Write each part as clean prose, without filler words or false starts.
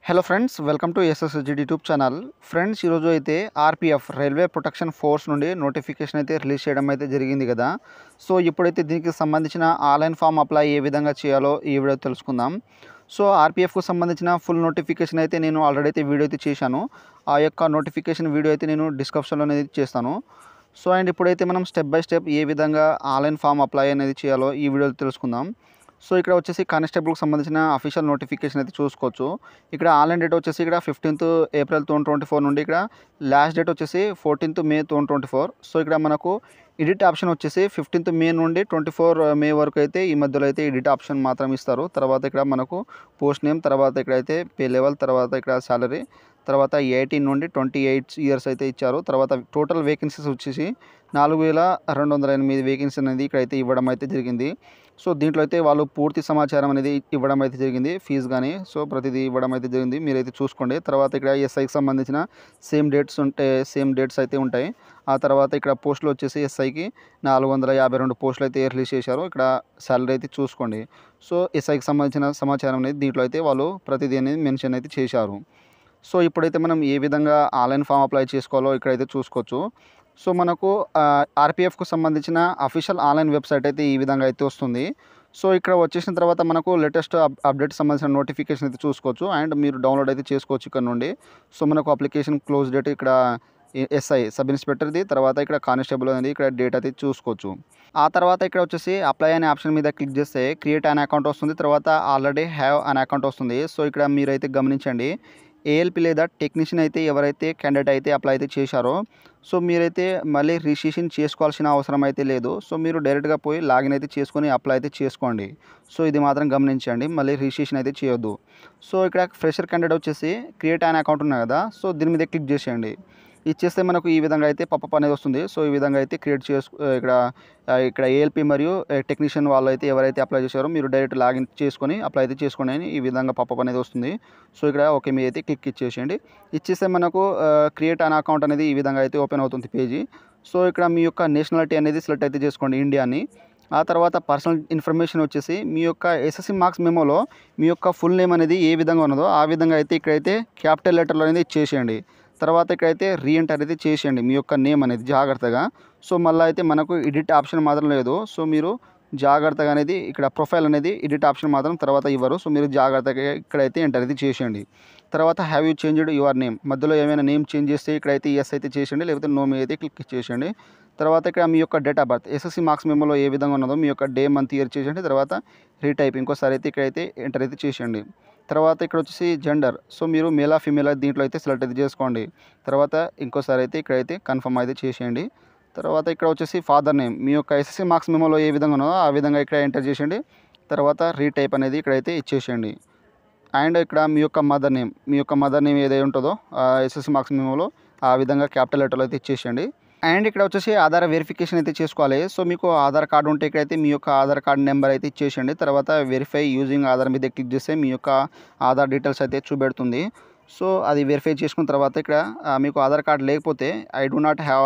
Hello friends, welcome to SSG YouTube channel. Friends, ఈరోజు అయితే RPF railway protection force నుండి notification అయితే release చేయడం అయితే జరిగింది కదా. సో ఇప్పుడైతే దీనికి సంబంధించిన ఆన్లైన్ ఫామ్ అప్లై ఏ విధంగా చేయాలో ఈ వీడియో తెలుసుకుందాం. సో ఆర్పిఎఫ్కు సంబంధించిన ఫుల్ నోటిఫికేషన్ అయితే నేను ఆల్రెడీ అయితే వీడియో అయితే చేశాను. ఆ యొక్క నోటిఫికేషన్ వీడియో అయితే నేను డిస్క్రిప్షన్లో అనేది చేస్తాను. సో అండ్ ఇప్పుడైతే మనం స్టెప్ బై స్టెప్ ఏ విధంగా ఆన్లైన్ ఫామ్ అప్లై అనేది చేయాలో ఈ వీడియోలో తెలుసుకుందాం. సో ఇక్కడ వచ్చేసి కానిస్టేబుల్కి సంబంధించిన అఫీషియల్ నోటిఫికేషన్ అయితే చూసుకోవచ్చు. ఇక్కడ ఆన్లైన్ డేట్ వచ్చేసి ఇక్కడ 15th ఏప్రిల్ 2024 నుండి ఇక్కడ లాస్ట్ డేట్ వచ్చేసి 14th మే 2024. సో ఇక్కడ మనకు ఎడిట్ ఆప్షన్ వచ్చేసి 15th మే నుండి 24 మే వరకు అయితే ఈ మధ్యలో అయితే ఎడిట్ ఆప్షన్ మాత్రం ఇస్తారు. తర్వాత ఇక్కడ మనకు పోస్ట్ నేమ్, తర్వాత ఇక్కడైతే పే లెవెల్, తర్వాత ఇక్కడ సాలరీ, తర్వాత 18 నుండి 28 ఇయర్స్ అయితే ఇచ్చారు. తర్వాత టోటల్ వేకెన్సీస్ వచ్చేసి 4208 వేకెన్సీ అనేది ఇక్కడైతే ఇవ్వడం అయితే జరిగింది. సో దీంట్లో అయితే వాళ్ళు పూర్తి సమాచారం అనేది ఇవ్వడం అయితే జరిగింది, ఫీజు కానీ సో ప్రతిదీ ఇవ్వడం అయితే జరిగింది, మీరైతే చూసుకోండి. తర్వాత ఇక్కడ ఎస్ఐకి సంబంధించిన సేమ్ డేట్స్ అయితే ఉంటాయి. ఆ తర్వాత ఇక్కడ పోస్టులు వచ్చేసి ఎస్ఐకి 452 పోస్టులు అయితే రిలీజ్ చేశారు. ఇక్కడ శాలరీ అయితే చూసుకోండి. సో ఎస్ఐకి సంబంధించిన సమాచారం అనేది దీంట్లో అయితే వాళ్ళు ప్రతిదీ అనేది మెన్షన్ అయితే చేశారు. సో ఇప్పుడైతే మనం ఏ విధంగా ఆన్లైన్ ఫామ్ అప్లై చేసుకోవాలో ఇక్కడైతే చూసుకోవచ్చు. సో మనకు ఆర్పిఎఫ్కు సంబంధించిన అఫీషియల్ ఆన్లైన్ వెబ్సైట్ అయితే ఈ విధంగా అయితే వస్తుంది. సో ఇక్కడ వచ్చేసిన తర్వాత మనకు లేటెస్ట్ అప్డేట్ సంబంధించిన నోటిఫికేషన్ అయితే చూసుకోవచ్చు అండ్ మీరు డౌన్లోడ్ అయితే చేసుకోవచ్చు ఇక్కడ నుండి. సో మనకు అప్లికేషన్ క్లోజ్ డేట్ ఇక్కడ ఎస్ఐ సబ్ ఇన్స్పెక్టర్ది, తర్వాత ఇక్కడ కానిస్టేబుల్ అనేది ఇక్కడ డేట్ అయితే చూసుకోవచ్చు. ఆ తర్వాత ఇక్కడ వచ్చేసి అప్లై అనే ఆప్షన్ మీద క్లిక్ చేస్తే క్రియేట్ అనే అకౌంట్ వస్తుంది, తర్వాత ఆల్రెడీ హ్యావ్ అనే అకౌంట్ వస్తుంది. సో ఇక్కడ మీరైతే గమనించండి, ఏఎల్పి లేదా టెక్నీషియన్ అయితే ఎవరైతే క్యాండిడేట్ అయితే అప్లై అయితే చేశారో సో మీరైతే మళ్ళీ రిజిస్ట్రేషన్ చేసుకోవాల్సిన అవసరం అయితే లేదు. సో మీరు డైరెక్ట్గా పోయి లాగిన్ అయితే చేసుకొని అప్లై అయితే చేసుకోండి. సో ఇది మాత్రం గమనించండి, మళ్ళీ రిజిస్ట్రేషన్ అయితే చేయొద్దు. సో ఇక్కడ ఫ్రెషర్ క్యాండిడేట్ వచ్చేసి క్రియేట్ అనే అకౌంట్ ఉన్నాయి కదా, సో దీని మీద క్లిక్ చేసేయండి. ఇచ్చేస్తే మనకు ఈ విధంగా అయితే పప్పప్ అనేది వస్తుంది. సో ఈ విధంగా అయితే క్రియేట్ ఇక్కడ ఏఎల్పి మరియు టెక్నీషియన్ వాళ్ళు అయితే ఎవరైతే అప్లై చేశారో మీరు డైరెక్ట్ లాగిన్ చేసుకొని అప్లై అయితే చేసుకోండి అని ఈ విధంగా పప్పప్ అనేది వస్తుంది. సో ఇక్కడ ఓకే మీద అయితే క్లిక్ ఇచ్చేసేయండి. ఇచ్చేస్తే మనకు క్రియేట్ అన్ అకౌంట్ అనేది ఈ విధంగా అయితే ఓపెన్ అవుతుంది పేజీ. సో ఇక్కడ మీ యొక్క నేషనాలిటీ అనేది సెలెక్ట్ అయితే చేసుకోండి, ఇండియాని. ఆ తర్వాత పర్సనల్ ఇన్ఫర్మేషన్ వచ్చేసి మీ యొక్క ఎస్ఎస్సి మార్క్స్ మెమోలో మీ యొక్క ఫుల్ నేమ్ అనేది ఏ విధంగా ఉన్నదో ఆ విధంగా అయితే ఇక్కడైతే క్యాపిటల్ లెటర్లో అనేది ఇచ్చేసేయండి. తర్వాత ఇక్కడైతే రీఎంటర్ అయితే చేసేయండి మీ యొక్క నేమ్ అనేది జాగ్రత్తగా. సో మళ్ళీ అయితే మనకు ఎడిట్ ఆప్షన్ మాత్రం లేదు. సో మీరు జాగ్రత్తగా అనేది ఇక్కడ ప్రొఫైల్ అనేది ఎడిట్ ఆప్షన్ మాత్రం తర్వాత ఇవ్వరు. సో మీరు జాగ్రత్తగా ఇక్కడైతే ఎంటర్ అయితే చేసేయండి. తర్వాత have you changed your name, మధ్యలో ఏమైనా నేమ్ చేంజ్ చేస్తే ఇక్కడైతే ఎస్ అయితే చేసేయండి, లేకపోతే నో మీద అయితే క్లిక్ చేసేయండి. తర్వాత ఇక్కడ మీ యొక్క date of birth SSC marks మెమోలో ఏ విధంగా ఉన్నదో మీ యొక్క డే మంత్ ఇయర్ చేసేయండి. తర్వాత రీటైప్ ఇంకోసారి అయితే ఇక్కడైతే ఎంటర్ అయితే చేసేయండి. తర్వాత ఇక్కడ వచ్చేసి జెండర్, సో మీరు మేలా ఫీమేలా దీంట్లో అయితే సెలెక్ట్ అయితే చేసుకోండి. తర్వాత ఇంకోసారి అయితే ఇక్కడైతే కన్ఫర్మ్ అయితే చేసేయండి. తర్వాత ఇక్కడ వచ్చేసి ఫాదర్ నేమ్ మీ యొక్క ఎస్ఎస్సి మార్క్స్ మెమోలో ఏ విధంగా ఉన్నదో ఆ విధంగా ఇక్కడ ఎంటర్ చేసేయండి. తర్వాత రీటైప్ అనేది ఇక్కడైతే ఇచ్చేసేయండి. అండ్ ఇక్కడ మీ యొక్క మదర్ నేమ్ ఏదైతే ఉంటుందో ఎస్ఎస్సి మార్క్స్ మెమోలో ఆ విధంగా క్యాపిటల్ లెటర్లో అయితే ఇచ్చేసేయండి. అండ్ ఇక్కడ వచ్చేసి ఆధార్ వెరిఫికేషన్ అయితే చేసుకోవాలి. సో మీకు ఆధార్ కార్డు ఉంటే ఇక్కడైతే మీ యొక్క ఆధార్ కార్డు నెంబర్ అయితే ఇచ్చేసేయండి. తర్వాత వెరిఫై యూజింగ్ ఆధార్ మీద క్లిక్ చేస్తే మీ యొక్క ఆధార్ డీటెయిల్స్ అయితే చూపెడుతుంది. సో అది వెరిఫై చేసుకున్న తర్వాత ఇక్కడ మీకు ఆధార్ కార్డు లేకపోతే I do not have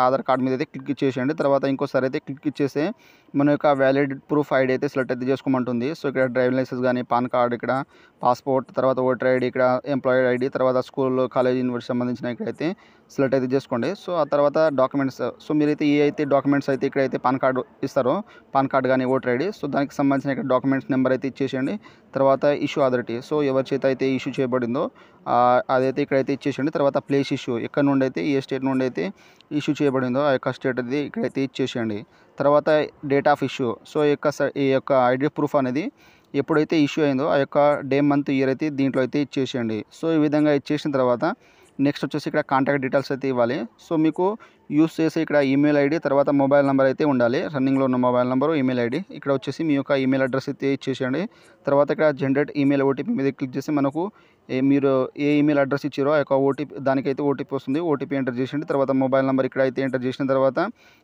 Aadhaar card మీద అయితే క్లిక్ ఇచ్చేసేయండి. తర్వాత ఇంకోసారి అయితే క్లిక్ ఇచ్చేస్తే మన యొక్క వ్యాలిడ్ ప్రూఫ్ ఐడి అయితే సెలెక్ట్ అయితే చేసుకోమంటుంది. సో ఇక్కడ డ్రైవింగ్ లైసెన్స్ కానీ పాన్ కార్డు, ఇక్కడ పాస్పోర్ట్, తర్వాత ఓటర్ ఐడి, ఇక్కడ ఎంప్లాయీ ఐడి, తర్వాత స్కూల్, కాలేజ్, యూనివర్సిటీ సంబంధించిన ఇక్కడైతే సెలెక్ట్ అయితే చేసుకోండి. సో ఆ తర్వాత డాక్యుమెంట్స్, సో మీరైతే ఏ అయితే డాక్యుమెంట్స్ అయితే ఇక్కడైతే పాన్ కార్డు ఇస్తారో, పాన్ కార్డు కానీ ఓటర్ ఐడి, సో దానికి సంబంధించిన ఇక్కడ డాక్యుమెంట్స్ నెంబర్ అయితే ఇచ్చేసేయండి. తర్వాత ఇష్యూ అథారిటీ, సో ఎవరి చేత అయితే ఇష్యూ చేయబడిందో అదైతే ఇక్కడైతే ఇచ్చేసేయండి. తర్వాత ప్లేస్ ఇష్యూ, ఎక్కడ నుండి అయితే ఏ స్టేట్ నుండి అయితే ఇష్యూ చేయబడిందో ఆ యొక్క స్టేట్ అది ఇక్కడైతే ఇచ్చేసేయండి. తర్వాత డేట్ ఆఫ్ ఇష్యూ, సో ఈ యొక్క ఐడి ప్రూఫ్ అనేది ఎప్పుడైతే ఇష్యూ అయిందో ఆ యొక్క డే మంత్ ఇయర్ అయితే దీంట్లో అయితే ఇచ్చేసేయండి. సో ఈ విధంగా ఇచ్చేసిన తర్వాత నెక్స్ట్ వచ్చేసి ఇక్కడ కాంటాక్ట్ డీటెయిల్స్ అయితే ఇవ్వాలి. సో మీకు యూస్ చేసే ఇక్కడ ఈమెయిల్ ఐడి, తర్వాత మొబైల్ నెంబర్ అయితే ఉండాలి, రన్నింగ్లో ఉన్న మొబైల్ నెంబరు, ఈమెయిల్ ఐడి. ఇక్కడ వచ్చేసి మీ యొక్క ఈమెయిల్ అడ్రస్ అయితే ఇచ్చేసేయండి. తర్వాత ఇక్కడ జనరేట్ ఈమెయిల్ ఓటీపీ మీద క్లిక్ చేసి మనకు మీరు ఏ ఈమెయిల్ అడ్రస్ ఇచ్చారో ఆ యొక్క దానికైతే ఓటీపీ వస్తుంది. ఓటీపీ ఎంటర్ చేసేయండి. తర్వాత మొబైల్ నెంబర్ ఇక్కడ అయితే ఎంటర్ చేసిన తర్వాత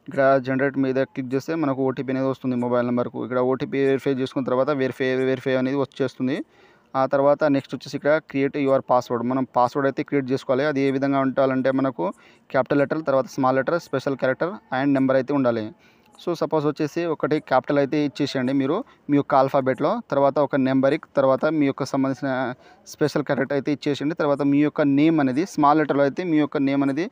ఇక్కడ జనరేట్ మీద క్లిక్ చేస్తే మనకు ఓటీపీ అనేది వస్తుంది మొబైల్ నెంబర్కు. ఇక్కడ ఓటీపీ వెరిఫై చేసుకున్న తర్వాత వెరిఫై అనేది వచ్చేస్తుంది. ఆ తర్వాత నెక్స్ట్ వచ్చేసి ఇక్కడ క్రియేట్ యువర్ పాస్వర్డ్, మనం పాస్వర్డ్ అయితే క్రియేట్ చేసుకోవాలి. అది ఏ విధంగా ఉండాలంటే మనకు క్యాపిటల్ లెటర్, తర్వాత small letter, special character and number అయితే ఉండాలి. సో సపోజ్ వచ్చేసి ఒకటి క్యాపిటల్ అయితే ఇచ్చేసేయండి మీరు మీ యొక్క ఆల్ఫాబెట్లో, తర్వాత ఒక నెంబరిక్, తర్వాత మీ యొక్క సంబంధించిన స్పెషల్ క్యారెక్టర్ అయితే ఇచ్చేసేయండి. తర్వాత మీ యొక్క నేమ్ అనేది స్మాల్ లెటర్లో అయితే మీ యొక్క నేమ్ అనేది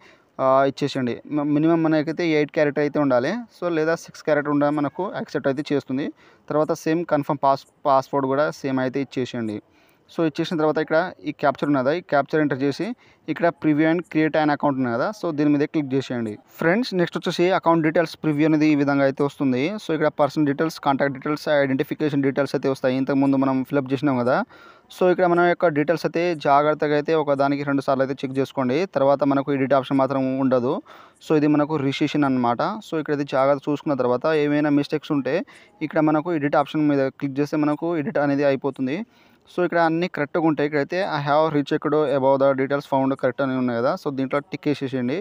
ఇచ్చేసేయండి. మినిమం మనకైతే 8 క్యారెక్టర్ అయితే ఉండాలి. సో లేదా 6 క్యారెక్టర్ ఉండాలి, మనకు యాక్సెప్ట్ అయితే చేస్తుంది. తర్వాత సేమ్ కన్ఫర్మ్ పాస్వర్డ్ కూడా సేమ్ అయితే ఇచ్చేసేయండి. సో ఇచ్చేసిన తర్వాత ఇక్కడ ఈ క్యాప్చర్ ఉన్నదా, ఈ క్యాప్చర్ ఎంటర్ చేసి ఇక్కడ preview and create an account ఉంది కదా, సో దీని మీద క్లిక్ చేసేయండి. ఫ్రెండ్స్ నెక్స్ట్ వచ్చేసి అకౌంట్ డీటెయిల్స్ ప్రివ్యూ అనేది ఈ విధంగా అయితే వస్తుంది. సో ఇక్కడ person details, contact details, identification details అయితే వస్తాయి. ఇంతకుముందు మనం ఫిల్అప్ చేసినాం కదా. సో ఇక్కడ మన యొక్క డీటెయిల్స్ అయితే జాగ్రత్తగా అయితే ఒక దానికి 2 సార్లు అయితే చెక్ చేసుకోండి. తర్వాత మనకు ఎడిట్ ఆప్షన్ మాత్రం ఉండదు. సో ఇది మనకు రిజిస్ట్రేషన్ అనమాట. సో ఇక్కడైతే జాగ్రత్త చూసుకున్న తర్వాత ఏమైనా మిస్టేక్స్ ఉంటే ఇక్కడ మనకు ఎడిట్ ఆప్షన్ మీద క్లిక్ చేస్తే మనకు ఎడిట్ అనేది అయిపోతుంది. సో ఇక్కడ అన్నీ కరెక్ట్గా ఉంటాయి. ఇక్కడైతే I have రీచెక్డ్ above the details found correct అని ఉన్నాయి కదా, సో దీంట్లో టిక్ వేసేసేయండి.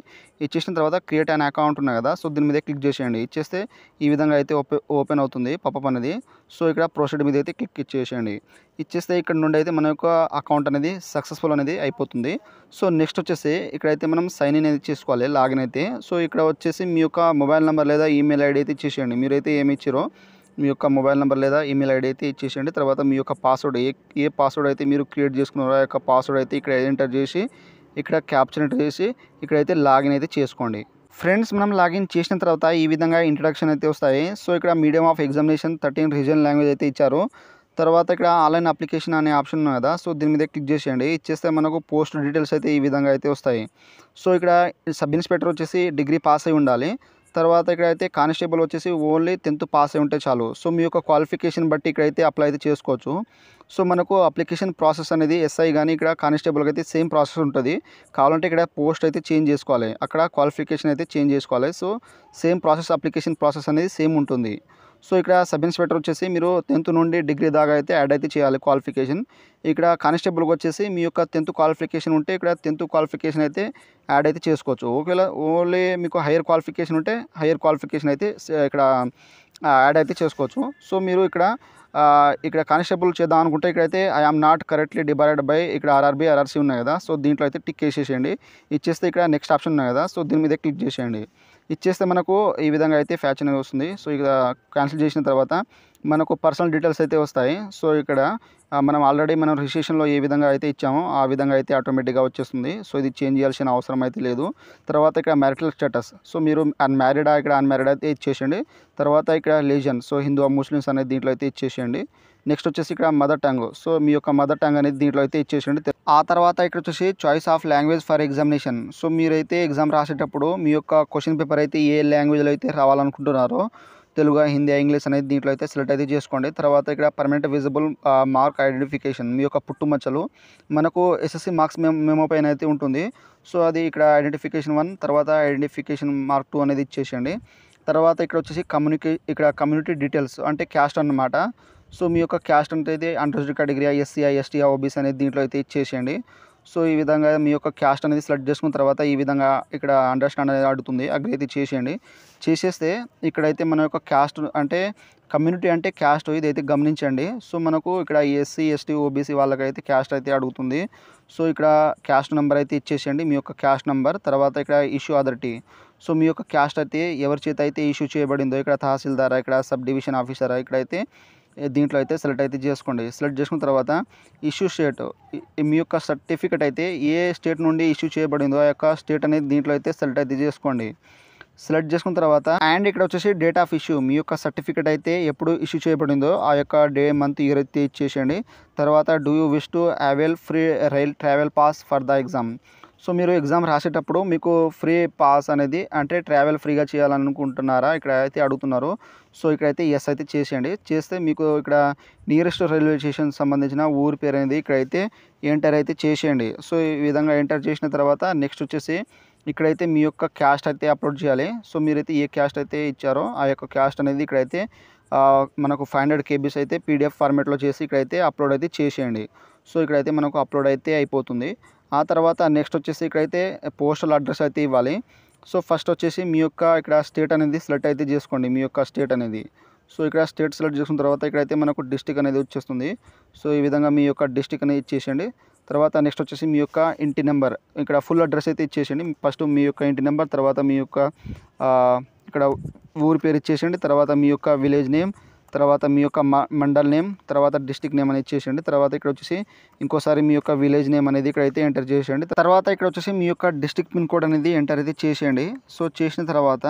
ఇచ్చేసిన తర్వాత క్రియేట్ అన్ అకౌంట్ ఉన్నాయి కదా, సో దీని మీద క్లిక్ చేసేయండి. ఇచ్చేస్తే ఈ విధంగా అయితే ఓపెన్ అవుతుంది పాపప్ అనేది. సో ఇక్కడ ప్రొసీడ్ మీద అయితే క్లిక్ ఇచ్చేసేయండి. ఇచ్చేస్తే ఇక్కడ నుండి అయితే మన యొక్క అకౌంట్ అనేది సక్సెస్ఫుల్ అనేది అయిపోతుంది. సో నెక్స్ట్ వచ్చేసి ఇక్కడైతే మనం సైన్ ఇన్ అనేది చేసుకోవాలి, లాగిన్ అయితే. సో ఇక్కడ వచ్చేసి మీ యొక్క మొబైల్ నెంబర్ లేదా ఈమెయిల్ ఐడి అయితే ఇచ్చేసేయండి. మీరైతే ఏమి ఇచ్చారో మీ యొక్క మొబైల్ నెంబర్ లేదా ఈమెయిల్ ఐడి అయితే ఇచ్చేసేయండి. తర్వాత మీ యొక్క పాస్వర్డ్ ఏ పాస్వర్డ్ అయితే మీరు క్రియేట్ చేసుకున్నారో ఆ యొక్క పాస్వర్డ్ అయితే ఇక్కడ ఎంటర్ చేసి ఇక్కడ క్యాప్చర్ ఎంటర్ చేసి ఇక్కడైతే లాగిన్ అయితే చేసుకోండి. ఫ్రెండ్స్ మనం లాగిన్ చేసిన తర్వాత ఈ విధంగా ఇంట్రడక్షన్ అయితే వస్తాయి. సో ఇక్కడ medium of examination 13 regional language అయితే ఇచ్చారు. తర్వాత ఇక్కడ ఆన్లైన్ అప్లికేషన్ అనే ఆప్షన్ ఉంది కదా, సో దీని మీద క్లిక్ చేసేయండి. ఇచ్చేస్తే మనకు పోస్ట్ డీటెయిల్స్ అయితే ఈ విధంగా అయితే వస్తాయి. సో ఇక్కడ సబ్ ఇన్స్పెక్టర్ వచ్చేసి డిగ్రీ పాస్ అయి ఉండాలి. తర్వాత ఇక్కడైతే కానిస్టేబుల్ వచ్చేసి ఓన్లీ 10th పాస్ అయి ఉంటే చాలు. సో మీ యొక్క క్వాలిఫికేషన్ బట్టి ఇక్కడైతే అప్లై అయితే చేసుకోవచ్చు. సో మనకు అప్లికేషన్ ప్రాసెస్ అనేది ఎస్ఐ కానీ ఇక్కడ కానిస్టేబుల్కి అయితే సేమ్ ప్రాసెస్ ఉంటుంది. కావాలంటే ఇక్కడ పోస్ట్ అయితే చేంజ్ చేసుకోవాలి, అక్కడ క్వాలిఫికేషన్ అయితే చేంజ్ చేసుకోవాలి. So same process, application process అనేది సేమ్ ఉంటుంది. సో ఇక్కడ సబ్ ఇన్స్పెక్టర్ వచ్చేసి మీరు 10th నుండి డిగ్రీ దాకా అయితే యాడ్ అయితే చేయాలి క్వాలిఫికేషన్. ఇక్కడ కానిస్టేబుల్కి వచ్చేసి మీ యొక్క 10th క్వాలిఫికేషన్ ఉంటే ఇక్కడ 10th క్వాలిఫికేషన్ అయితే యాడ్ అయితే చేసుకోవచ్చు. ఒకవేళ ఓన్లీ మీకు హైయర్ క్వాలిఫికేషన్ ఉంటే హైయర్ క్వాలిఫికేషన్ అయితే ఇక్కడ యాడ్ అయితే చేసుకోవచ్చు. సో మీరు ఇక్కడ కానిస్టేబుల్ చేద్దాం అనుకుంటే ఇక్కడైతే I am not correctly divided by ఇక్కడ ఆర్ఆర్బీ, ఆర్ఆర్సీ ఉన్నాయి కదా, సో దీంట్లో అయితే టిక్ వేసేసేయండి. ఇచ్చేస్తే ఇక్కడ నెక్స్ట్ ఆప్షన్ ఉన్నాయి కదా, సో దీని మీద క్లిక్ చేసేయండి. ఇచ్చేస్తే మనకు ఈ విధంగా అయితే ఫ్యాచ్ అనేది వస్తుంది. సో ఇక క్యాన్సిల్ చేసిన తర్వాత మనకు పర్సనల్ డీటెయిల్స్ అయితే వస్తాయి. సో ఇక్కడ మనం ఆల్రెడీ మనం రిజిస్ట్రేషన్లో ఏ విధంగా అయితే ఇచ్చామో ఆ విధంగా అయితే ఆటోమేటిక్గా వచ్చేస్తుంది. సో ఇది చేంజ్ చేయాల్సిన అవసరం అయితే లేదు. తర్వాత ఇక్కడ మ్యారిటల్ స్టేటస్, సో మీరు అన్మ్యారీడా, ఇక్కడ అన్మ్యారీడ్ అయితే ఇచ్చేసేయండి. తర్వాత ఇక్కడ రిలీజన్, సో హిందూ ముస్లిమ్స్ అనేది దీంట్లో అయితే ఇచ్చేసేయండి. నెక్స్ట్ వచ్చేసి ఇక్కడ మదర్ టంగ్, సో మీ యొక్క మదర్ టంగ్ అనేది దీంట్లో అయితే ఇచ్చేసేయండి. ఆ తర్వాత ఇక్కడ వచ్చేసి choice of language for examination, so మీరైతే ఎగ్జామ్ రాసేటప్పుడు మీ యొక్క క్వశ్చన్ పేపర్ అయితే ఏ లాంగ్వేజ్లో అయితే రావాలనుకుంటున్నారో తెలుగు, హిందీ, ఇంగ్లీష్ అనేది దీంట్లో అయితే సెలెక్ట్ అయితే చేసుకోండి. తర్వాత ఇక్కడ పర్మనెంట్ విజిబుల్ మార్క్ ఐడెంటిఫికేషన్, మీ యొక్క పుట్టుమచ్చలు మనకు ఎస్ఎస్సి మార్క్స్ మెమో పైన అయితే ఉంటుంది. సో అది ఇక్కడ ఐడెంటిఫికేషన్ 1, తర్వాత ఐడెంటిఫికేషన్ మార్క్ 2 అనేది ఇచ్చేసేయండి. తర్వాత ఇక్కడ వచ్చేసి కమ్యూనిటీ డీటెయిల్స్ అంటే క్యాస్ట్ అన్నమాట. సో మీ యొక్క క్యాస్ట్ అంటే unreserved category, SC, ST, OBC అనేది దీంట్లో అయితే ఇచ్చేసేయండి. సో ఈ విధంగా మీ యొక్క క్యాస్ట్ అనేది సెలెక్ట్ చేసుకున్న తర్వాత ఈ విధంగా ఇక్కడ అండర్స్టాండ్ అనేది అడుగుతుంది, అగ్రీ అయితే చేసేయండి. చేసేస్తే ఇక్కడైతే మన యొక్క క్యాస్ట్ అంటే కమ్యూనిటీ అంటే క్యాస్ట్ ఇదైతే గమనించండి. సో మనకు ఇక్కడ ఎస్సీ, ఎస్టీ, ఓబీసీ వాళ్ళకైతే క్యాస్ట్ అయితే అడుగుతుంది. సో ఇక్కడ క్యాస్ట్ నెంబర్ అయితే ఇచ్చేసేయండి, మీ యొక్క క్యాస్ట్ నెంబర్. తర్వాత ఇక్కడ ఇష్యూ అథారిటీ, సో మీ యొక్క క్యాస్ట్ అయితే ఎవరి చేత అయితే ఇష్యూ చేయబడిందో ఇక్కడ తహసీల్దారా, ఇక్కడ సబ్ డివిజన్ ఆఫీసరా, ఇక్కడైతే దీంట్లో అయితే సెలెక్ట్ అయితే చేసుకోండి. సెలెక్ట్ చేసుకున్న తర్వాత ఇష్యూ స్టేట్, మీ యొక్క సర్టిఫికెట్ అయితే ఏ స్టేట్ నుండి ఇష్యూ చేయబడిందో ఆ యొక్క స్టేట్ అనేది దీంట్లో అయితే సెలెక్ట్ అయితే చేసుకోండి. సెలెక్ట్ చేసుకున్న తర్వాత అండ్ ఇక్కడ వచ్చేసి డేట్ ఆఫ్ ఇష్యూ, మీ యొక్క సర్టిఫికెట్ అయితే ఎప్పుడు ఇష్యూ చేయబడిందో ఆ యొక్క డే, మంత్, ఇయర్ అయితే ఇచ్చేసేయండి. తర్వాత do you wish to avail free rail travel pass for the exam, so మీరు ఎగ్జామ్ రాసేటప్పుడు మీకు ఫ్రీ పాస్ అనేది అంటే ట్రావెల్ ఫ్రీగా చేయాలనుకుంటున్నారా ఇక్కడ అయితే అడుగుతున్నారు. సో ఇక్కడైతే ఎస్ అయితే చేసేయండి. చేస్తే మీకు ఇక్కడ నియరెస్ట్ రైల్వే స్టేషన్ సంబంధించిన ఊరి పేరు అనేది ఇక్కడైతే ఎంటర్ అయితే చేసేయండి. సో ఈ విధంగా ఎంటర్ చేసిన తర్వాత నెక్స్ట్ వచ్చేసి ఇక్కడైతే మీ యొక్క క్యాస్ట్ అయితే అప్లోడ్ చేయాలి. సో మీరైతే ఏ క్యాస్ట్ అయితే ఇచ్చారో ఆ యొక్క క్యాస్ట్ అనేది ఇక్కడైతే మనకు 500 KB అయితే పీడిఎఫ్ ఫార్మేట్లో చేసి ఇక్కడైతే అప్లోడ్ అయితే చేసేయండి. సో ఇక్కడైతే మనకు అప్లోడ్ అయితే అయిపోతుంది. ఆ తర్వాత నెక్స్ట్ వచ్చేసి ఇక్కడైతే పోస్టల్ అడ్రస్ అయితే ఇవ్వాలి. సో ఫస్ట్ వచ్చేసి మీ యొక్క ఇక్కడ స్టేట్ అనేది సెలెక్ట్ అయితే చేసుకోండి, మీ యొక్క స్టేట్ అనేది. సో ఇక్కడ స్టేట్ సెలెక్ట్ చేసుకున్న తర్వాత ఇక్కడైతే మనకు డిస్టిక్ అనేది వచ్చేస్తుంది. సో ఈ విధంగా మీ యొక్క డిస్టిక్ అనేది ఇచ్చేసేయండి. తర్వాత నెక్స్ట్ వచ్చేసి మీ యొక్క ఇంటి నెంబర్, ఇక్కడ ఫుల్ అడ్రస్ అయితే ఇచ్చేసేయండి. ఫస్ట్ మీ యొక్క ఇంటి నెంబర్, తర్వాత మీ యొక్క ఇక్కడ ఊరి పేరు ఇచ్చేసేయండి. తర్వాత మీ యొక్క విలేజ్ నేమ్, తర్వాత మీ యొక్క మండల్ నేమ్, తర్వాత డిస్ట్రిక్ట్ నేమ్ అనేది ఇచ్చేసేయండి. తర్వాత ఇక్కడ వచ్చేసి ఇంకోసారి మీ యొక్క విలేజ్ నేమ్ అనేది ఇక్కడైతే ఎంటర్ చేసేయండి. తర్వాత ఇక్కడ వచ్చేసి మీ యొక్క డిస్ట్రిక్ట్ పిన్ కోడ్ అనేది ఎంటర్ అయితే చేసేయండి. సో చేసిన తర్వాత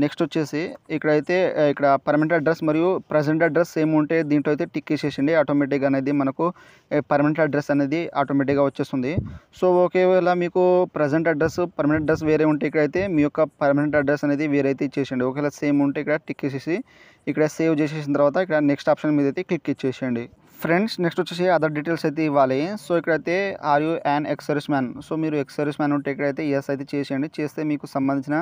నెక్స్ట్ వచ్చేసి ఇక్కడైతే ఇక్కడ పర్మనెంట్ అడ్రస్ మరియు ప్రజెంట్ అడ్రస్ సేమ్ ఉంటే దీంట్లో అయితే టిక్ వేసేసండి. ఆటోమేటిక్గా అనేది మనకు పర్మనెంట్ అడ్రస్ అనేది ఆటోమేటిక్గా వచ్చేస్తుంది. సో ఒకవేళ మీకు ప్రజెంట్ అడ్రస్ పర్మనెంట్ అడ్రస్ వేరే ఉంటే ఇక్కడైతే మీ యొక్క పర్మనెంట్ అడ్రస్ అనేది వేరే అయితే ఇచ్చేసండి. ఒకవేళ సేమ్ ఉంటే ఇక్కడ టిక్ వేసేసి ఇక్కడ సేవ్ చేసేసిన తర్వాత ఇక్కడ నెక్స్ట్ ఆప్షన్ మీద అయితే క్లిక్ ఇచ్చేసేయండి. ఫ్రెండ్స్ నెక్స్ట్ వచ్చేసి అదర్ డీటెయిల్స్ అయితే ఇవ్వాలి. సో ఇక్కడైతే are you an ex serviceman. So మీరు ఎక్స్ సర్వీస్ మ్యాన్ ఉంటే ఇక్కడైతే ఎస్ అయితే చేసేయండి. చేస్తే మీకు సంబంధించిన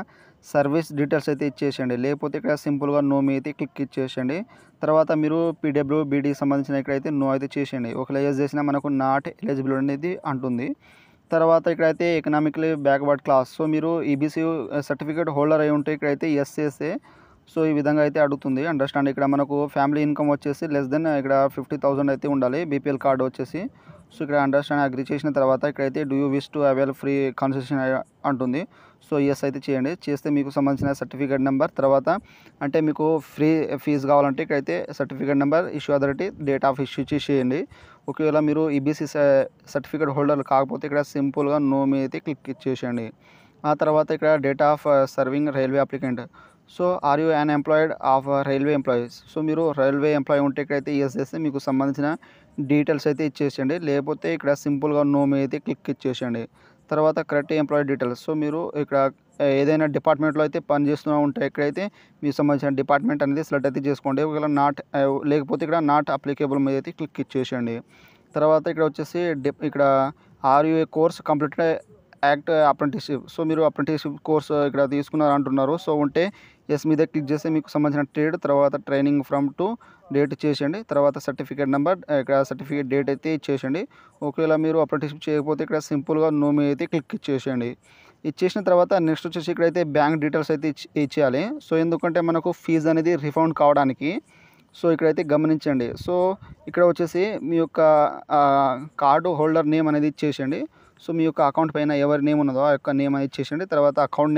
సర్వీస్ డీటెయిల్స్ అయితే ఇచ్చేసేయండి. లేకపోతే ఇక్కడ సింపుల్గా నో మీ అయితే క్లిక్ ఇచ్చేసేయండి. తర్వాత మీరు పీడబ్ల్యూబీడీ సంబంధించిన ఇక్కడైతే నో అయితే చేసేయండి. ఒకవేళ ఎస్ చేసినా మనకు నాట్ ఎలిజిబుల్ అనేది అంటుంది. తర్వాత ఇక్కడైతే ఎకనామికలీ బ్యాక్వర్డ్ క్లాస్. సో మీరు ఈబీసీ సర్టిఫికేట్ హోల్డర్ అయి ఉంటే ఇక్కడైతే ఎస్ చేస్తే సో ఈ విధంగా అయితే అడుగుతుంది. అండర్స్టాండ్. ఇక్కడ మనకు ఫ్యామిలీ ఇన్కమ్ వచ్చేసి లెస్ దెన్ ఇక్కడ 50,000 అయితే ఉండాలి. బీపీఎల్ కార్డు వచ్చేసి. సో ఇక్కడ అండర్స్టాండ్ అగ్రీ చేసిన తర్వాత ఇక్కడైతే do you wish to avail free concession అంటుంది. సో ఎస్ అయితే చేయండి. చేస్తే మీకు సంబంధించిన సర్టిఫికేట్ నెంబర్, తర్వాత అంటే మీకు ఫ్రీ ఫీజు కావాలంటే ఇక్కడైతే certificate number, issue authority, date of issue చేసేయండి. ఒకవేళ మీరు ఈబీసీ సర్టిఫికేట్ హోల్డర్ కాకపోతే ఇక్కడ సింపుల్గా నో మీ అయితే క్లిక్ ఇచ్చేసేయండి. ఆ తర్వాత ఇక్కడ date of serving railway applicant. So are you an employed of railway employees. So మీరు రైల్వే ఎంప్లాయీ ఉంటే ఇక్కడైతే ఎస్ చేస్తే మీకు సంబంధించిన డీటెయిల్స్ అయితే ఇచ్చేసేయండి. లేకపోతే ఇక్కడ సింపుల్గా నో మీ అయితే క్లిక్ ఇచ్చేసేయండి. తర్వాత కరెక్ట్ ఎంప్లాయీ డీటెయిల్స్. సో మీరు ఇక్కడ ఏదైనా డిపార్ట్మెంట్లో అయితే పని చేస్తూ ఉంటే ఇక్కడైతే మీకు సంబంధించిన డిపార్ట్మెంట్ అనేది సెలెక్ట్ అయితే చేసుకోండి. ఒకవేళ లేకపోతే ఇక్కడ నాట్ అప్లికేబుల్ మీద అయితే క్లిక్ ఇచ్చేసేయండి. తర్వాత ఇక్కడ వచ్చేసి ఇక్కడ are you a course completed act apprenticeship. So మీరు అప్రెంటిస్షిప్ కోర్స్ ఇక్కడ తీసుకున్నారు అంటున్నారు. సో ఉంటే ఎస్ మీద క్లిక్ చేస్తే మీకు సంబంధించిన ట్రేడ్, తర్వాత ట్రైనింగ్ ఫ్రమ్ టు డేట్ చేసేయండి. తర్వాత సర్టిఫికేట్ నెంబర్, ఇక్కడ సర్టిఫికేట్ డేట్ అయితే ఇచ్చేసేయండి. ఒకవేళ మీరు అప్రెంటిస్షిప్ చేయకపోతే ఇక్కడ సింపుల్గా నో మీ అయితే క్లిక్ ఇచ్చేసేయండి. ఇచ్చేసిన తర్వాత నెక్స్ట్ వచ్చేసి ఇక్కడైతే బ్యాంక్ డీటెయిల్స్ అయితే ఇచ్చేయాలి. సో ఎందుకంటే మనకు ఫీజు అనేది రిఫండ్ కావడానికి. సో ఇక్కడైతే గమనించండి. సో ఇక్కడ వచ్చేసి మీ యొక్క కార్డు హోల్డర్ నేమ్ అనేది ఇచ్చేసేయండి. సో మీ యొక్క అకౌంట్ పైన ఎవరి నేమ్ ఉన్నదో ఆ యొక్క నేమ్ అనేది ఇచ్చేసేయండి. తర్వాత అకౌంట్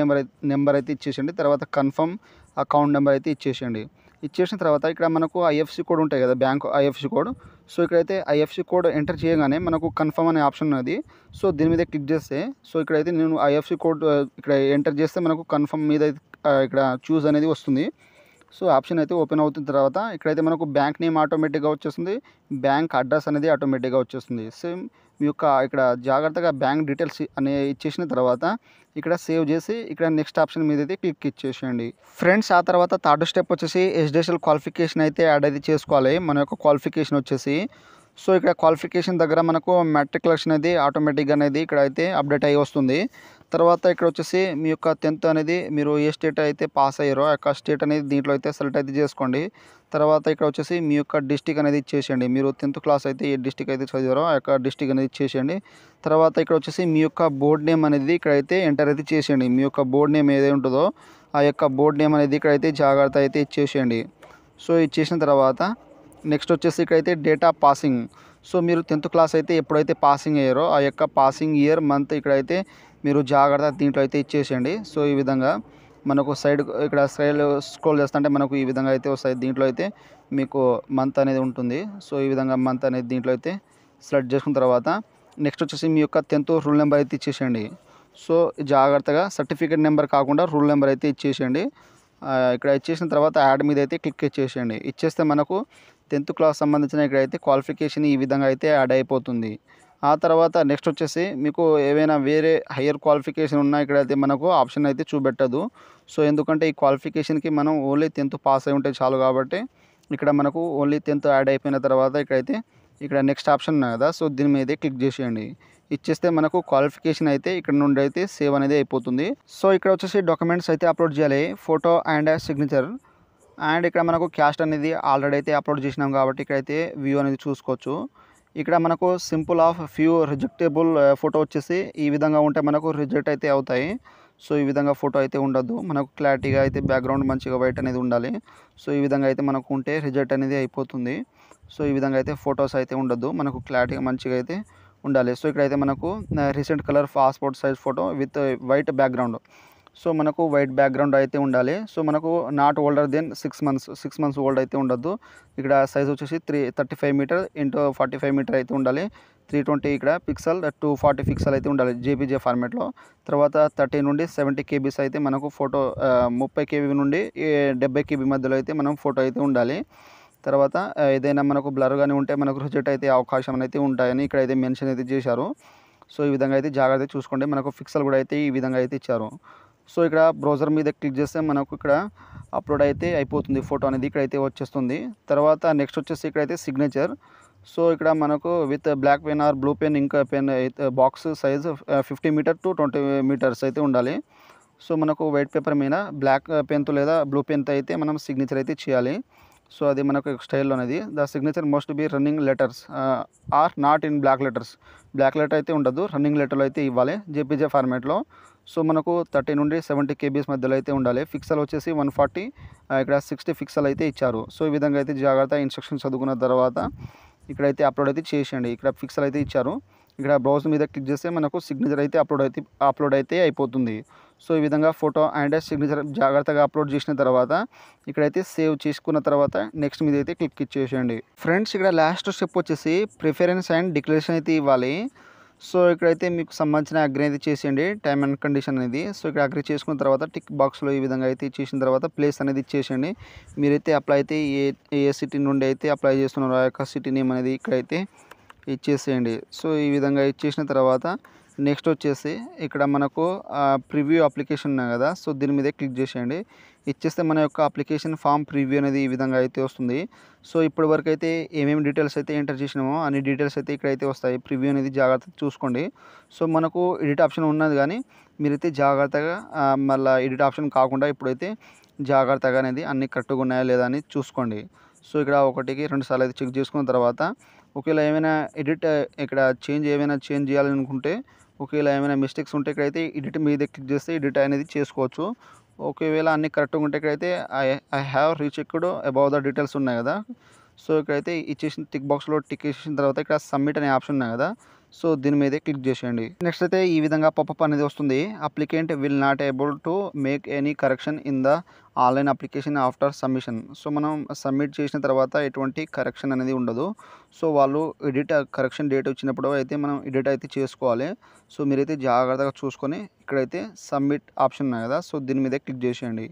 నెంబర్ అయితే ఇచ్చేసేయండి. తర్వాత కన్ఫర్మ్ అకౌంట్ నెంబర్ అయితే ఇచ్చేసేయండి. ఇచ్చేసిన తర్వాత ఇక్కడ మనకు ఐఎఫ్సి కోడ్ ఉంటాయి కదా, బ్యాంక్ ఐఎఫ్సి కోడ్. సో ఇక్కడైతే ఐఎఫ్సి కోడ్ ఎంటర్ చేయగానే మనకు కన్ఫర్మ్ అనే ఆప్షన్ ఉన్నది. సో దీని మీద క్లిక్ చేస్తే సో ఇక్కడైతే నేను ఐఎఫ్సి కోడ్ ఇక్కడ ఎంటర్ చేస్తే మనకు కన్ఫర్మ్ మీద ఇక్కడ చూస్ అనేది వస్తుంది. సో ఆప్షన్ అయితే ఓపెన్ అవుతున్న తర్వాత ఇక్కడైతే మనకు బ్యాంక్ నేమ్ ఆటోమేటిక్గా వచ్చేస్తుంది, బ్యాంక్ అడ్రస్ అనేది ఆటోమేటిక్గా వచ్చేస్తుంది. సేమ్ మీ యొక్క ఇక్కడ జాగ్రత్తగా బ్యాంక్ డీటెయిల్స్ ఇచ్చేసిన తర్వాత ఇక్కడ సేవ్ చేసి ఇక్కడ నెక్స్ట్ ఆప్షన్ మీద అయితే క్లిక్ ఇచ్చేసేయండి. ఫ్రెండ్స్ ఆ తర్వాత థర్డ్ స్టెప్ వచ్చేసి ఎస్డిఎస్ఎల్ క్వాలిఫికేషన్ అయితే యాడ్ అయితే చేసుకోవాలి. మన యొక్క క్వాలిఫికేషన్ వచ్చేసి సో ఇక్కడ క్వాలిఫికేషన్ దగ్గర మనకు మెట్రికులేషన్ అనేది ఆటోమేటిక్గా అనేది ఇక్కడ అయితే అప్డేట్ అయ్యి వస్తుంది. తర్వాత ఇక్కడ వచ్చేసి మీ యొక్క 10th అనేది మీరు ఏ స్టేట్ అయితే పాస్ అయ్యారో ఆ యొక్క స్టేట్ అనేది దీంట్లో అయితే సెలెక్ట్ అయితే చేసుకోండి. తర్వాత ఇక్కడ వచ్చేసి మీ యొక్క డిస్టిక్ అనేది ఇచ్చేసేయండి. మీరు 10th క్లాస్ అయితే ఏ డిస్టిక్ అయితే చదివారో ఆ యొక్క డిస్టిక్ అనేది ఇచ్చేసేయండి. తర్వాత ఇక్కడ వచ్చేసి మీ యొక్క బోర్డ్ నేమ్ అనేది ఇక్కడైతే ఎంటర్ అయితే చేసేయండి. మీ యొక్క బోర్డ్ నేమ్ ఏదైతే ఉంటుందో ఆ యొక్క బోర్డ్ నేమ్ అనేది ఇక్కడైతే జాగ్రత్త అయితే ఇచ్చేసేయండి. సో ఇచ్చేసిన తర్వాత నెక్స్ట్ వచ్చేసి ఇక్కడైతే డేట్ ఆఫ్ పాసింగ్. సో మీరు 10th క్లాస్ అయితే ఎప్పుడైతే పాసింగ్ అయ్యారో ఆ యొక్క పాసింగ్ ఇయర్ మంత్ ఇక్కడైతే మీరు జాగ్రత్త దీంట్లో అయితే ఇచ్చేసేయండి. సో ఈ విధంగా మనకు సైడ్ ఇక్కడ స్క్రోల్ చేస్తుంటే మనకు ఈ విధంగా అయితే వస్తాయి. దీంట్లో అయితే మీకు మంత్ అనేది ఉంటుంది. సో ఈ విధంగా మంత్ అనేది దీంట్లో అయితే సెలెక్ట్ చేసుకున్న తర్వాత నెక్స్ట్ వచ్చేసి మీ యొక్క 10th రూల్ నెంబర్ అయితే ఇచ్చేసేయండి. సో జాగ్రత్తగా సర్టిఫికేట్ నెంబర్ కాకుండా రూల్ నెంబర్ అయితే ఇచ్చేసేయండి. ఇక్కడ ఇచ్చేసిన తర్వాత యాడ్ మీద అయితే క్లిక్ ఇచ్చేసేయండి. ఇచ్చేస్తే మనకు 10th క్లాస్ సంబంధించిన ఇక్కడైతే క్వాలిఫికేషన్ ఈ విధంగా అయితే యాడ్ అయిపోతుంది. ఆ తర్వాత నెక్స్ట్ వచ్చేసి మీకు ఏవైనా వేరే హయ్యర్ క్వాలిఫికేషన్ ఉన్నా ఇక్కడైతే మనకు ఆప్షన్ అయితే చూపెట్టదు. సో ఎందుకంటే ఈ క్వాలిఫికేషన్కి మనం ఓన్లీ 10th పాస్ అయి ఉంటే చాలు కాబట్టి ఇక్కడ మనకు ఓన్లీ 10th యాడ్ అయిపోయిన తర్వాత ఇక్కడైతే ఇక్కడ నెక్స్ట్ ఆప్షన్ ఉన్నాయి కదా, సో దీని మీద క్లిక్ చేసేయండి. ఇచ్చేస్తే మనకు క్వాలిఫికేషన్ అయితే ఇక్కడ నుండి అయితే సేవ్ అనేది అయిపోతుంది. సో ఇక్కడ వచ్చేసి డాక్యుమెంట్స్ అయితే అప్లోడ్ చేయాలి, ఫోటో అండ్ సిగ్నేచర్. అండ్ ఇక్కడ మనకు క్యాస్ట్ అనేది ఆల్రెడీ అయితే అప్లోడ్ చేసినాం కాబట్టి ఇక్కడైతే వ్యూ అనేది చూసుకోవచ్చు. ఇక్కడ మనకు సింపుల్ ఆఫ్ ఫ్యూ రిజెక్టబుల్ ఫోటో వచ్చేసి ఈ విధంగా ఉంటే మనకు రిజెక్ట్ అయితే అవుతాయి. సో ఈ విధంగా ఫోటో అయితే ఉండదు, మనకు క్లారిటీగా అయితే బ్యాక్గ్రౌండ్ మంచిగా వైట్ అనేది ఉండాలి. సో ఈ విధంగా అయితే మనకు ఉంటే రిజెక్ట్ అనేది అయిపోతుంది. సో ఈ విధంగా అయితే ఫొటోస్ అయితే ఉండదు, మనకు క్లారిటీగా మంచిగా అయితే ఉండాలి. సో ఇక్కడైతే మనకు recent colour passport size photo with white background. So మనకు వైట్ బ్యాక్గ్రౌండ్ అయితే ఉండాలి. సో మనకు not older than 6 months old అయితే ఉండొద్దు. ఇక్కడ సైజ్ వచ్చేసి 35 మీటర్ ఇంటూ 45 మీటర్ అయితే ఉండాలి. 320 ఇక్కడ పిక్సెల్ 240 పిక్సెల్ అయితే ఉండాలి జేపీజే ఫార్మాట్లో. తర్వాత 30 నుండి 70 కేబీస్ అయితే మనకు ఫోటో 30 కేబీ నుండి 70 కేబీ మధ్యలో అయితే మనం ఫోటో అయితే ఉండాలి. తర్వాత ఏదైనా మనకు బ్లర్గానే ఉంటే మనకు రిజెక్ట్ అయితే అవకాశం అయితే ఉంటాయని ఇక్కడైతే మెన్షన్ అయితే చేశారు. సో ఈ విధంగా అయితే జాగ్రత్తగా చూసుకోండి. మనకు పిక్సెల్ కూడా అయితే ఈ విధంగా అయితే ఇచ్చారు. సో ఇక్కడ బ్రౌజర్ మీద క్లిక్ చేస్తే మనకు ఇక్కడ అప్లోడ్ అయితే అయిపోతుంది ఫోటో అనేది ఇక్కడైతే వచ్చేస్తుంది. తర్వాత నెక్స్ట్ వచ్చేసి ఇక్కడైతే సిగ్నేచర్. సో ఇక్కడ మనకు with black pen or blue pen ఇంకా పెన్ అయితే box size 50 metre to 20 metres అయితే ఉండాలి. సో మనకు వైట్ పేపర్ మీద బ్లాక్ పెన్తో లేదా బ్లూ పెన్తో అయితే మనం సిగ్నేచర్ అయితే చేయాలి. సో అది మనకు స్టైల్లో అనేది the signature must be running letters or not in block letters. Block letter అయితే ఉండదు, రన్నింగ్ లెటర్లో అయితే ఇవ్వాలి జేపీజే ఫార్మాట్లో. సో మనకు 30 నుండి 70 కేబీస్ మధ్యలో అయితే ఉండాలి. పిక్సెల్ వచ్చేసి 140 ఇక్కడ 60 పిక్సెల్ అయితే ఇచ్చారు. సో ఈ విధంగా అయితే జాగ్రత్త ఇన్స్ట్రక్షన్స్ చదువుకున్న తర్వాత ఇక్కడైతే అప్లోడ్ అయితే చేసేయండి. ఇక్కడ పిక్సెల్ అయితే ఇచ్చారు. ఇక్కడ బ్రౌజ్ మీద క్లిక్ చేస్తే మనకు సిగ్నేచర్ అయితే అప్లోడ్ అయితే అయిపోతుంది. సో ఈ విధంగా ఫోటో అండ్ సిగ్నేచర్ జాగ్రత్తగా అప్లోడ్ చేసిన తర్వాత ఇక్కడైతే సేవ్ చేసుకున్న తర్వాత నెక్స్ట్ మీద అయితే క్లిక్ ఇచ్చేసేయండి. ఫ్రెండ్స్ ఇక్కడ లాస్ట్ స్టెప్ వచ్చేసి ప్రిఫరెన్స్ అండ్ డిక్లరేషన్ అయితే ఇవ్వాలి. సో ఇక్కడైతే మీకు సంబంధించిన అగ్రి అయితే చేసేయండి టైమ్ అండ్ కండిషన్ అనేది. సో ఇక్కడ అగ్రి చేసుకున్న తర్వాత టిక్ బాక్స్లో ఈ విధంగా అయితే ఇచ్చేసిన తర్వాత ప్లేస్ అనేది ఇచ్చేసేయండి. మీరైతే అప్లై అయితే ఏ సిటీ నుండి అయితే అప్లై చేస్తున్నారో ఆ యొక్క సిటీ నేమ్ అనేది ఇక్కడైతే ఇచ్చేసేయండి. సో ఈ విధంగా ఇచ్చేసిన తర్వాత నెక్స్ట్ వచ్చేసి ఇక్కడ మనకు ప్రివ్యూ అప్లికేషన్ ఉన్నాయి కదా, సో దీని మీద క్లిక్ చేసేయండి. ఇచ్చేస్తే మన యొక్క అప్లికేషన్ ఫామ్ ప్రివ్యూ అనేది ఈ విధంగా అయితే వస్తుంది. సో ఇప్పటి వరకు అయితే ఏమేమి డీటెయిల్స్ అయితే ఎంటర్ చేసినామో అన్ని డీటెయిల్స్ అయితే ఇక్కడైతే వస్తాయి. ప్రివ్యూ అనేది జాగ్రత్తగా చూసుకోండి. సో మనకు ఎడిట్ ఆప్షన్ ఉన్నది కానీ మీరైతే జాగ్రత్తగా మళ్ళీ ఎడిట్ ఆప్షన్ కాకుండా ఇప్పుడైతే జాగ్రత్తగా అనేది అన్ని కరెక్ట్గా ఉన్నాయా లేదా అని చూసుకోండి. సో ఇక్కడ 1కి 2 సార్లు అయితే చెక్ చేసుకున్న తర్వాత ఒకవేళ ఏమైనా ఇక్కడ ఏమైనా చేంజ్ చేయాలనుకుంటే ఒకవేళ ఏమైనా మిస్టేక్స్ ఉంటే ఇక్కడైతే ఎడిట్ మీద క్లిక్ చేస్తే ఎడిట్ అనేది చేసుకోవచ్చు. ఒకవేళ అన్ని కరెక్ట్గా ఉంటే ఇక్కడైతే I have రీచెక్డ్ above the details ఉన్నాయి కదా, సో ఇక్కడైతే ఇచ్చేసిన టిక్ బాక్స్లో టిక్ చేసిన తర్వాత ఇక్కడ సబ్మిట్ అనే ఆప్షన్ ఉన్నాయి కదా, సో దీని మీదే క్లిక్ చేసేయండి. నెక్స్ట్ అయితే ఈ విధంగా పాపప్ అనేది వస్తుంది. Applicant will not able to make any correction in the online application after submission. So మనం సబ్మిట్ చేసిన తర్వాత ఎటువంటి కరెక్షన్ అనేది ఉండదు. సో వాళ్ళు కరెక్షన్ డేట్ వచ్చినప్పుడు అయితే మనం ఎడిట్ అయితే చేసుకోవాలి. సో మీరైతే జాగ్రత్తగా చూసుకొని ఇక్కడైతే సబ్మిట్ ఆప్షన్ ఉన్నాయి కదా, సో దీని మీద క్లిక్ చేసేయండి.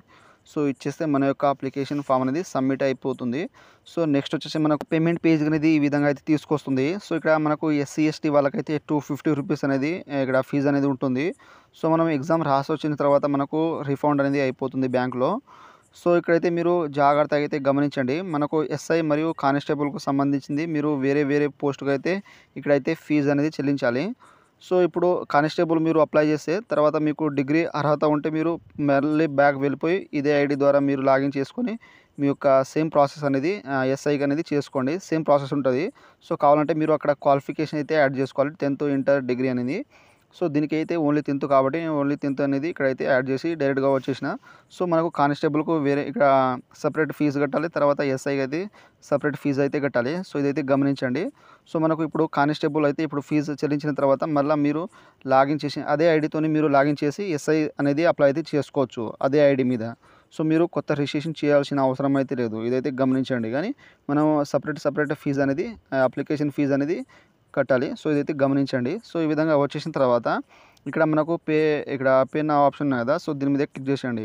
సో ఇచ్చేస్తే మన యొక్క అప్లికేషన్ ఫామ్ అనేది సబ్మిట్ అయిపోతుంది. సో నెక్స్ట్ వచ్చేసి మనకు పేమెంట్ పేజ్ అనేది ఈ విధంగా అయితే తీసుకొస్తుంది. సో ఇక్కడ మనకు ఎస్సీ ఎస్టీ వాళ్ళకైతే 250 రూపీస్ అనేది ఇక్కడ ఫీజు అనేది ఉంటుంది. సో మనం ఎగ్జామ్ రాసి వచ్చిన తర్వాత మనకు రిఫండ్ అనేది అయిపోతుంది బ్యాంక్లో. సో ఇక్కడైతే మీరు జాగ్రత్తగా అయితే గమనించండి. మనకు ఎస్ఐ మరియు కానిస్టేబుల్కు సంబంధించింది మీరు వేరే పోస్టుకు అయితే ఇక్కడైతే ఫీజు అనేది చెల్లించాలి. సో ఇప్పుడు కానిస్టేబుల్ మీరు అప్లై చేస్తే తర్వాత మీకు డిగ్రీ అర్హత ఉంటే మీరు మళ్ళీ బ్యాక్ వెళ్ళిపోయి ఇదే ఐడి ద్వారా మీరు లాగిన్ చేసుకొని మీ యొక్క సేమ్ ప్రాసెస్ అనేది ఎస్ఐకి అనేది చేసుకోండి. సేమ్ ప్రాసెస్ ఉంటుంది. సో కావాలంటే మీరు అక్కడ క్వాలిఫికేషన్ అయితే యాడ్ చేసుకోవాలి 10th ఇంటర్ డిగ్రీ అనేది. సో దీనికి అయితే ఓన్లీ 10th కాబట్టి ఓన్లీ 10th అనేది ఇక్కడైతే యాడ్ చేసి డైరెక్ట్గా వచ్చేసిన. సో మనకు కానిస్టేబుల్కు వేరే ఇక్కడ సపరేట్ ఫీజు కట్టాలి, తర్వాత ఎస్ఐకి అయితే సపరేట్ ఫీజు అయితే కట్టాలి. సో ఇదైతే గమనించండి. సో మనకు ఇప్పుడు కానిస్టేబుల్ అయితే ఇప్పుడు ఫీజు చెల్లించిన తర్వాత మళ్ళీ మీరు లాగిన్ చేసి అదే ఐడితో మీరు లాగిన్ చేసి ఎస్ఐ అనేది అప్లై అయితే చేసుకోవచ్చు అదే ఐడి మీద. సో మీరు కొత్త రిజిస్ట్రేషన్ చేయాల్సిన అవసరం అయితే లేదు. ఇదైతే గమనించండి. కానీ మనం సపరేట్ ఫీజు అనేది అప్లికేషన్ ఫీజు అనేది కట్టాలి. సో ఇదైతే గమనించండి. సో ఈ విధంగా వచ్చేసిన తర్వాత ఇక్కడ మనకు ఇక్కడ పే నా ఆప్షన్ ఉంది కదా, సో దీని మీద క్లిక్ చేసేయండి.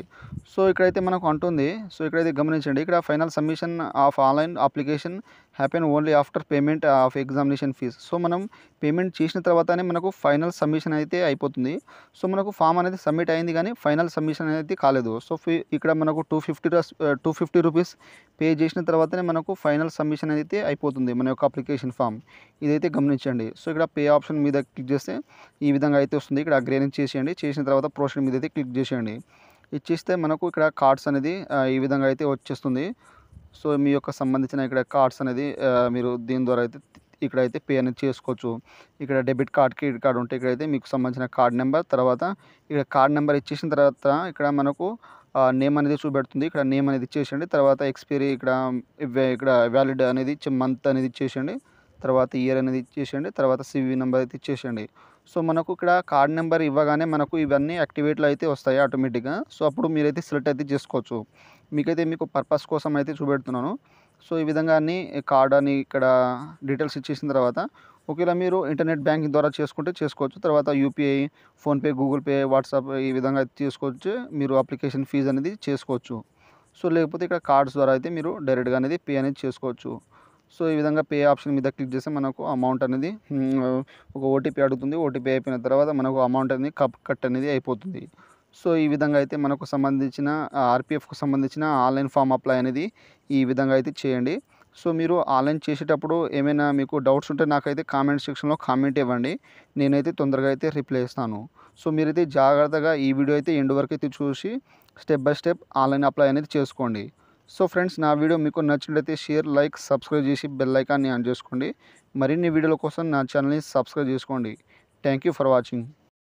సో ఇక్కడైతే మనకు అంటుంది. సో ఇక్కడైతే గమనించండి. ఇక్కడ final submission of online application happen only after payment of examination fee. So మనం పేమెంట్ చేసిన తర్వాతనే మనకు ఫైనల్ సబ్మిషన్ అయితే అయిపోతుంది. సో మనకు ఫామ్ అనేది సబ్మిట్ అయింది కానీ ఫైనల్ సబ్మిషన్ అయితే కాలేదు. సో ఇక్కడ మనకు 250 రూపీస్ పే చేసిన తర్వాతనే మనకు ఫైనల్ సబ్మిషన్ అయితే అయిపోతుంది మన యొక్క అప్లికేషన్ ఫామ్. ఇదైతే గమనించండి. సో ఇక్కడ పే ఆప్షన్ మీద క్లిక్ చేస్తే ఈ విధంగా అయితే వస్తుంది. ఇక్కడ అగ్రీ అనేది చేసేయండి. చేసిన తర్వాత ప్రొసీడ్ మీద అయితే క్లిక్ చేసేయండి. ఇచ్చేస్తే మనకు ఇక్కడ కార్డ్స్ అనేది ఈ విధంగా అయితే వచ్చేస్తుంది. సో మీ యొక్క సంబంధించిన ఇక్కడ కార్డ్స్ అనేది మీరు దీని ద్వారా అయితే ఇక్కడైతే పే అనేది చేసుకోవచ్చు. ఇక్కడ డెబిట్ కార్డ్ క్రెడిట్ కార్డ్ ఉంటే ఇక్కడైతే మీకు సంబంధించిన కార్డ్ నెంబర్, తర్వాత ఇక్కడ కార్డ్ నెంబర్ ఇచ్చేసిన తర్వాత ఇక్కడ మనకు నేమ్ అనేది చూపెడుతుంది. ఇక్కడ నేమ్ అనేది ఇచ్చేసేయండి. తర్వాత ఎక్స్పైరీ ఇక్కడ వ్యాలిడ్ అనేది మంత్ అనేది ఇచ్చేసేయండి. తర్వాత ఇయర్ అనేది ఇచ్చేసేయండి. తర్వాత సివి నెంబర్ అయితే ఇచ్చేసేయండి. సో మనకు ఇక్కడ కార్డ్ నెంబర్ ఇవ్వగానే మనకు ఇవన్నీ యాక్టివేట్లో అయితే వస్తాయి ఆటోమేటిక్గా. సో అప్పుడు మీరైతే సెలెక్ట్ అయితే చేసుకోవచ్చు. మీకు పర్పస్ కోసం అయితే చూపెడుతున్నాను. సో ఈ విధంగా అన్ని కార్డ్ అని ఇక్కడ డీటెయిల్స్ ఇచ్చేసిన తర్వాత ఒకవేళ మీరు ఇంటర్నెట్ బ్యాంకింగ్ ద్వారా చేసుకుంటే చేసుకోవచ్చు. తర్వాత UPI, PhonePe, Google pay, WhatsApp ఈ విధంగా అయితే చేసుకోవచ్చు. మీరు అప్లికేషన్ ఫీజ్ అనేది చేసుకోవచ్చు. సో లేకపోతే ఇక్కడ కార్డ్స్ ద్వారా అయితే మీరు డైరెక్ట్‌గా అనేది పే అనేది చేసుకోవచ్చు. సో ఈ విధంగా పే ఆప్షన్ మీద క్లిక్ చేస్తే మనకు అమౌంట్ అనేది ఒక ఓటీపీ అడుగుతుంది. ఓటీపీ అయిపోయిన తర్వాత మనకు అమౌంట్ అనేది కట్ అనేది అయిపోతుంది. సో ఈ విధంగా అయితే మనకు సంబంధించిన ఆర్‌పీఎఫ్‌కు సంబంధించిన ఆన్‌లైన్ ఫామ్ అప్లై అనేది ఈ విధంగా అయితే చేయండి. సో మీరు ఆన్‌లైన్ చేసేటప్పుడు ఏమైనా మీకు డౌట్స్ ఉంటే నాకైతే కామెంట్ సెక్షన్‌లో కామెంట్ ఇవ్వండి. నేనైతే తొందరగా అయితే రిప్లై ఇస్తాను. సో మీరైతే జాగ్రత్తగా ఈ వీడియో అయితే ఎండ్ వరకు అయితే చూసి step by step online apply అనేది చేసుకోండి. సో ఫ్రెండ్స్, నా వీడియో మీకు నచ్చినట్లయితే షేర్, లైక్, సబ్స్క్రైబ్ చేసి బెల్ ఐకాన్ని ఆన్ చేసుకోండి. మరిన్ని వీడియోల కోసం నా ఛానల్‌ని సబ్స్క్రైబ్ చేసుకోండి. Thank you for watching.